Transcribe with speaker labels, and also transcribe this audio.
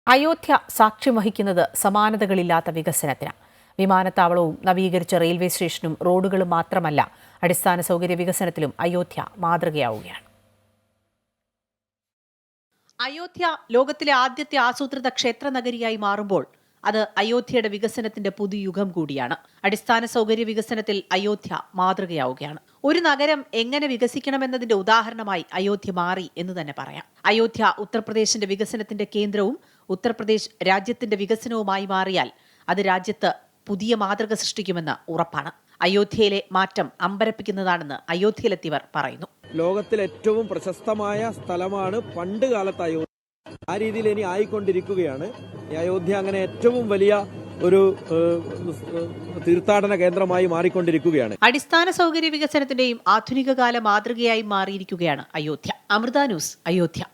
Speaker 1: അയോധ്യ സാക്ഷ്യം വഹിക്കുന്നത് സമാനതകളില്ലാത്ത വികസനത്തിന്. വിമാനത്താവളവും നവീകരിച്ച റെയിൽവേ സ്റ്റേഷനും റോഡുകളും മാത്രമല്ല, അടിസ്ഥാന സൗകര്യ വികസനത്തിലും അയോധ്യ മാതൃകയാവുകയാണ്.
Speaker 2: അയോധ്യ ലോകത്തിലെ ആദ്യത്തെ ആസൂത്രിത ക്ഷേത്ര നഗരിയായി മാറുമ്പോൾ അത് അയോധ്യയുടെ വികസനത്തിന്റെ പുതുയുഗം കൂടിയാണ്. അടിസ്ഥാന സൗകര്യ വികസനത്തിൽ അയോധ്യ മാതൃകയാവുകയാണ്. ഒരു നഗരം എങ്ങനെ വികസിക്കണമെന്നതിന്റെ ഉദാഹരണമായി അയോധ്യ മാറി എന്ന് തന്നെ പറയാം. അയോധ്യ ഉത്തർപ്രദേശിന്റെ വികസനത്തിന്റെ കേന്ദ്രവും ഉത്തർപ്രദേശ് രാജ്യത്തിന്റെ വികസനവുമായി മാറിയാൽ അത് രാജ്യത്ത് പുതിയ മാതൃക സൃഷ്ടിക്കുമെന്ന് ഉറപ്പാണ്. അയോധ്യയിലെ മാറ്റം അമ്പരപ്പിക്കുന്നതാണെന്ന് അയോധ്യയിലെത്തിയവർ പറയുന്നു.
Speaker 3: ലോകത്തിലെ ഏറ്റവും പ്രശസ്തമായ സ്ഥലമാണ് പണ്ട് കാലത്ത് അയോധ്യ. ആ രീതിയിൽ ഇനി ആയിക്കൊണ്ടിരിക്കുകയാണ്. ഈ അയോധ്യ അങ്ങനെ ഏറ്റവും വലിയ ഒരു തീർത്ഥാടന കേന്ദ്രമായി മാറിക്കൊണ്ടിരിക്കുകയാണ്.
Speaker 2: അടിസ്ഥാന സൗകര്യ വികസനത്തിന്റെയും ആധുനിക കാല മാതൃകയായി മാറിയിരിക്കുകയാണ് അയോധ്യ. അമൃത ന്യൂസ്, അയോധ്യ.